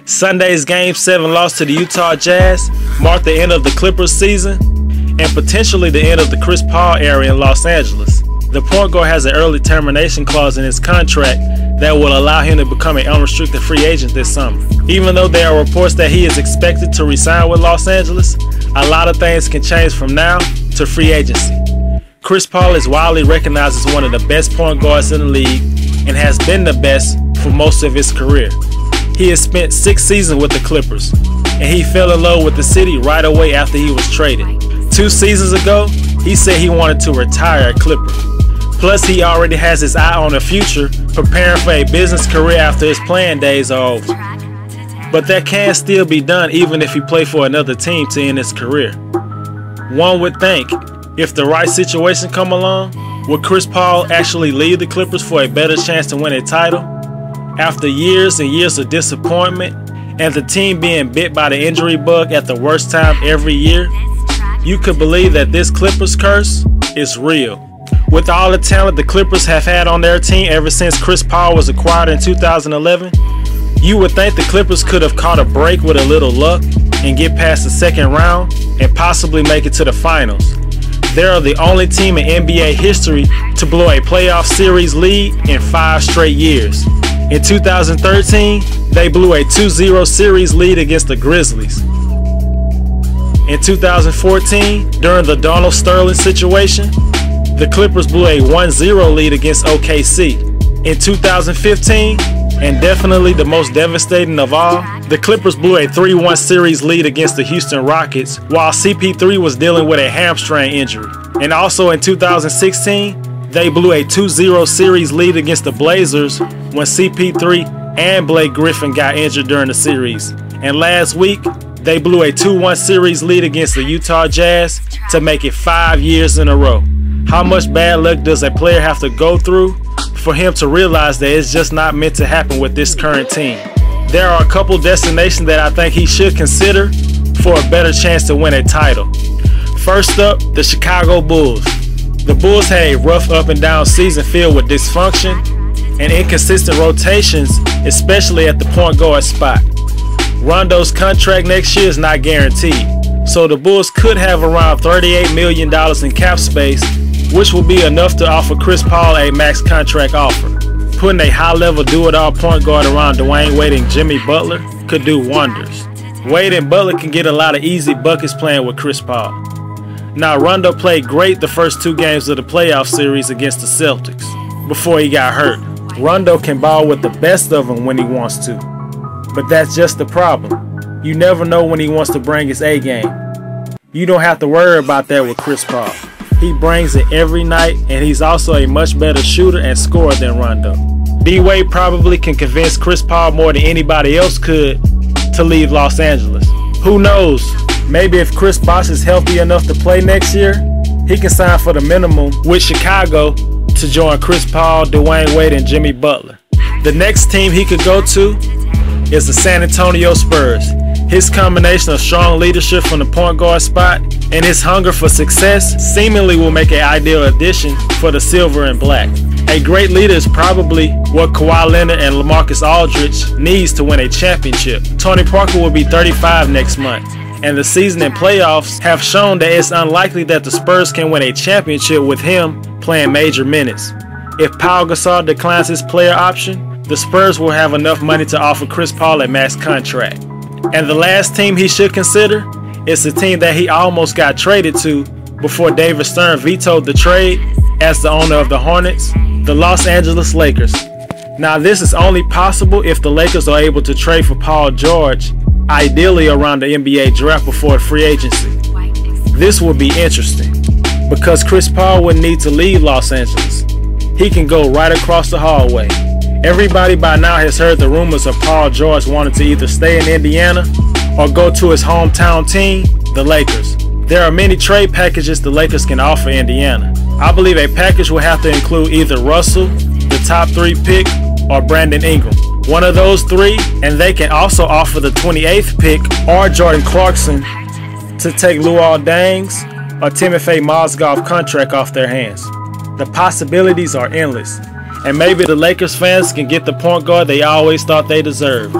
Sunday's Game 7 loss to the Utah Jazz marked the end of the Clippers season and potentially the end of the Chris Paul era in Los Angeles. The point guard has an early termination clause in his contract that will allow him to become an unrestricted free agent this summer. Even though there are reports that he is expected to re-sign with Los Angeles, a lot of things can change from now to free agency. Chris Paul is widely recognized as one of the best point guards in the league and has been the best for most of his career. He has spent 6 seasons with the Clippers, and he fell in love with the city right away after he was traded. 2 seasons ago, he said he wanted to retire a Clipper. Plus, he already has his eye on the future, preparing for a business career after his playing days are over. But that can still be done even if he played for another team to end his career. One would think, if the right situation come along, would Chris Paul actually leave the Clippers for a better chance to win a title? After years and years of disappointment, and the team being bit by the injury bug at the worst time every year, you could believe that this Clippers curse is real. With all the talent the Clippers have had on their team ever since Chris Paul was acquired in 2011, you would think the Clippers could have caught a break with a little luck and get past the second round and possibly make it to the finals. They are the only team in NBA history to blow a playoff series lead in 5 straight years. In 2013, they blew a 2-0 series lead against the Grizzlies. In 2014, during the Donald Sterling situation, the Clippers blew a 1-0 lead against OKC. In 2015, and definitely the most devastating of all, the Clippers blew a 3-1 series lead against the Houston Rockets while CP3 was dealing with a hamstring injury. And also in 2016, they blew a 2-0 series lead against the Blazers when CP3 and Blake Griffin got injured during the series. And last week, they blew a 2-1 series lead against the Utah Jazz to make it 5 years in a row. How much bad luck does a player have to go through for him to realize that it's just not meant to happen with this current team? There are a couple destinations that I think he should consider for a better chance to win a title. First up, the Chicago Bulls. The Bulls had a rough up and down season filled with dysfunction and inconsistent rotations, especially at the point guard spot. Rondo's contract next year is not guaranteed, so the Bulls could have around $38 million in cap space, which will be enough to offer Chris Paul a max contract offer. Putting a high-level do-it-all point guard around Dwayne Wade and Jimmy Butler could do wonders. Wade and Butler can get a lot of easy buckets playing with Chris Paul. Now, Rondo played great the first 2 games of the playoff series against the Celtics before he got hurt. Rondo can ball with the best of them when he wants to, but that's just the problem. You never know when he wants to bring his A game. You don't have to worry about that with Chris Paul. He brings it every night, and he's also a much better shooter and scorer than Rondo. D-Wade probably can convince Chris Paul more than anybody else could to leave Los Angeles. Who knows? Maybe if Chris Bosh is healthy enough to play next year, he can sign for the minimum with Chicago to join Chris Paul, Dwayne Wade, and Jimmy Butler. The next team he could go to is the San Antonio Spurs. His combination of strong leadership from the point guard spot and his hunger for success seemingly will make an ideal addition for the silver and black. A great leader is probably what Kawhi Leonard and LaMarcus Aldridge needs to win a championship. Tony Parker will be 35 next month, and the season and playoffs have shown that it's unlikely that the Spurs can win a championship with him playing major minutes. If Pau Gasol declines his player option, the Spurs will have enough money to offer Chris Paul a max contract. And the last team he should consider is the team that he almost got traded to before David Stern vetoed the trade as the owner of the Hornets, the Los Angeles Lakers. Now, this is only possible if the Lakers are able to trade for Paul George, ideally around the NBA draft before free agency. This will be interesting because Chris Paul wouldn't need to leave Los Angeles. He can go right across the hallway. Everybody by now has heard the rumors of Paul George wanting to either stay in Indiana or go to his hometown team, the Lakers. There are many trade packages the Lakers can offer Indiana. I believe a package will have to include either Russell, the top 3 pick, or Brandon Ingram. One of those 3, and they can also offer the 28th pick or Jordan Clarkson to take Luol Deng's or Timofey Mozgov contract off their hands. The possibilities are endless, and maybe the Lakers fans can get the point guard they always thought they deserved.